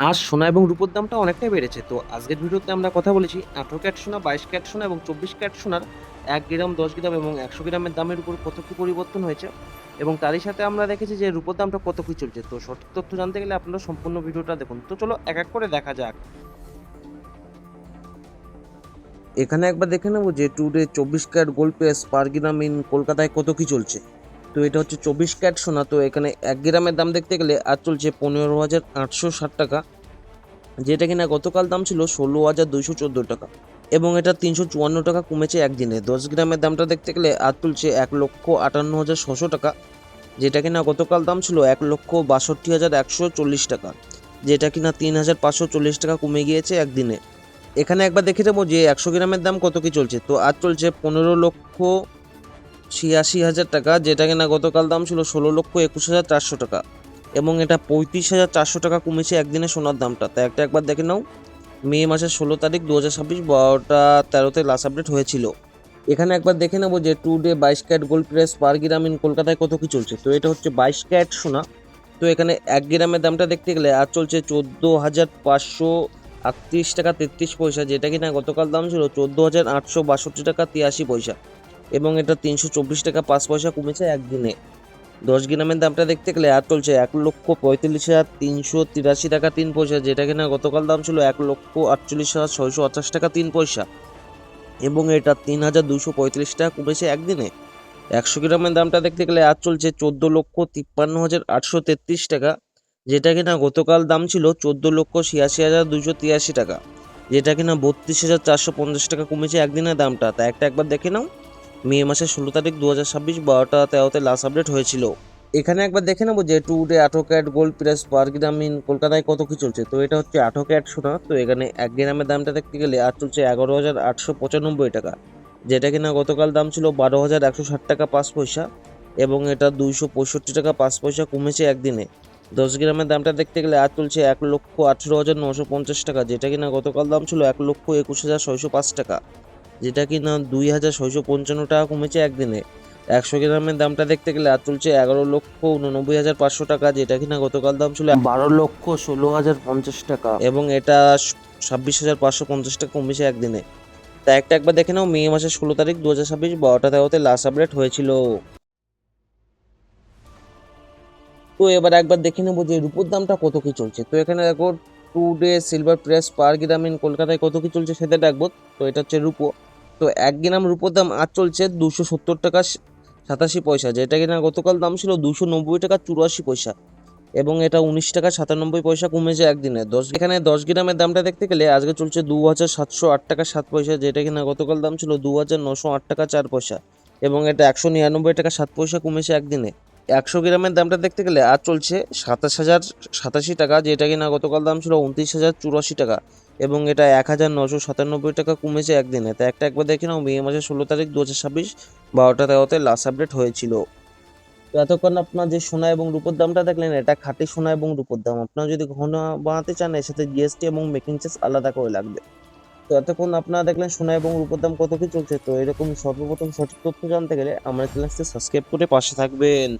আজ সোনা এবং রূপোর দামটা অনেকটাই বেড়েছে। তো আজকের ভিডিওতে আমরা কথা বলেছি 18 ক্যারেট সোনা, 22 ক্যারেট সোনা এবং 24 ক্যারেট সোনার 1 গ্রাম, 10 গ্রাম এবং 100 গ্রামের দামের উপর কত কি পরিবর্তন হয়েছে এবং তারই সাথে আমরা দেখেছি যে রূপোর দামটা কত কি চলছে। তো সঠিক তথ্য জানতে গেলে আপনারা সম্পূর্ণ ভিডিওটা দেখুন। তো চলো এক এক করে দেখা যাক। এখানে একবার দেখে নেবো যে today 24 carat gold price per gram in কলকাতায় কত কি চলছে। তো এটা হচ্ছে 24 ক্যারেট সোনা। তো এখানে 1 গ্রামের দাম দেখতে গেলে আজ চলছে 15,860 টাকা, যেটা কিনা গতকাল দাম ছিল 16,214 টাকা এবং এটা 354 টাকা কমেছে একদিনে। 10 গ্রামের দামটা দেখতে গেলে আজ তুলছে 1,58,600 টাকা, যেটা কিনা গতকাল দাম ছিল 1,62,140 টাকা, যেটা কিনা 3,540 টাকা কমে গিয়েছে একদিনে। এখানে একবার দেখে নেবো যে 100 গ্রামের দাম কত কি চলছে। তো আজ চলছে 15,86,000 টাকা, যেটা কিনা গতকাল দাম ছিল 16,21,400 টাকা এবং এটা 35,400 টাকা কমেছে একদিনে সোনার দামটা। তাই একবার দেখে নাও। মে মাসের 16 তারিখ 2026 12টা 13-তে লাস্ট আপডেট হয়েছিল। এখানে একবার দেখে নেবো যে today 22 carat gold price per gram in কলকাতায় কত কি চলছে। তো এটা হচ্ছে 22 ক্যারেট সোনা। তো এখানে 1 গ্রামের দামটা দেখতে গেলে আজ চলছে 14,538 টাকা 33 পয়সা, যেটা কিনা গতকাল দাম ছিল 14,862 টাকা 83 পয়সা এবং এটা 324 টাকা 5 পয়সা কমেছে একদিনে। 10 গ্রামের দামটা দেখতে গেলে আজ চলছে 1,45,383 টাকা 3 পয়সা, যেটা কিনা গতকাল দাম ছিল 1,48,628 টাকা 3 পয়সা এবং এটা 3,235 টাকা কমেছে একদিনে। 100 গ্রামের দামটা দেখতে গেলে আজ চলছে 14,53,833 টাকা, যেটা কিনা গতকাল দাম ছিল 14,86,283 টাকা, যেটা কিনা 32,450 টাকা কমেছে একদিনের দামটা। তা একবার দেখে নাও। মে মাসের 16 তারিখ 2026 12টা 13-তে লাস্ট আপডেট হয়েছিল। এখানে একবার দেখে নেবো যে today 18 carat gold price per gram in কলকাতায় কত কি চলছে। তো এটা হচ্ছে 18 ক্যারেট সোনা। তো এখানে 1 গ্রামের দামটা দেখতে গেলে আজ চলছে 11,895 টাকা, যেটা কিনা গতকাল দাম ছিল 12,160 টাকা 5 পয়সা এবং এটা 265 টাকা 5 পয়সা কমেছে একদিনে। 10 গ্রামের দামটা দেখতে গেলে আজ চলছে 1,18,950 টাকা, যেটা কিনা গতকাল দাম ছিল 1,21,605 টাকা, যেটা কিনা 2,655 টাকা কমেছে একদিনে। 100 গ্রামের দামটা দেখতে গেলে আজ চলছে 11,89,500 টাকা, যেটা কিনা গতকাল দাম ছিল 12,16,050 টাকা এবং এটা 26,550 টাকা কমেছে একদিনে। তা একবার দেখে নাও। মে মাসের 16 তারিখ 2026 12টা 13-তে লাস্ট আপডেট হয়েছিল। তো এবার একবার দেখে নেবো যে রূপোর দামটা কত কি চলছে। তো এখানে দেখো today silver press per gram in কলকাতায় কত কি চলছে সেটা দেখবো। তো এটা হচ্ছে রূপো। তো 1 গ্রাম রূপোর দাম আজ চলছে 270 টাকা 87 পয়সা, যেটা কিনা গতকাল দাম ছিল 290 টাকা 84 পয়সা এবং এটা 19 টাকা 97 পয়সা কমেছে একদিনে। এখানে 10 গ্রামের দামটা দেখতে গেলে আজকে চলছে 2,708 টাকা 7 পয়সা, যেটা কিনা গতকাল দাম ছিল 2,908 টাকা 4 পয়সা এবং এটা 199 টাকা 7 পয়সা কমেছে একদিনে। 100 গ্রামের দামটা দেখতে গেলে আজ চলছে 27,087 টাকা, যেটা কিনা গতকাল দাম ছিল 29,084 টাকা এবং এটা 1,997 টাকা কমেছে একদিনে। তাই একবার দেখে নাও। মে মাসের 16 তারিখ 2026 12টা 13-তে লাস্ট আপডেট হয়েছিল। তো এতক্ষণ আপনার যে সোনা এবং রূপোর দামটা দেখলেন, এটা খাঁটি সোনা এবং রূপোর দাম। আপনারা যদি গহনা বানাতে চান এর সাথে জিএসটি এবং মেকিং চার্জ আলাদা করে লাগবে। তো এতক্ষণ আপনারা দেখলেন সোনা এবং রূপোর দাম কত কি চলছে। তো এরকম সর্বপ্রথম সঠিক তথ্য জানতে গেলে আমার চ্যানেলটি সাবস্ক্রাইব করে পাশে থাকবেন।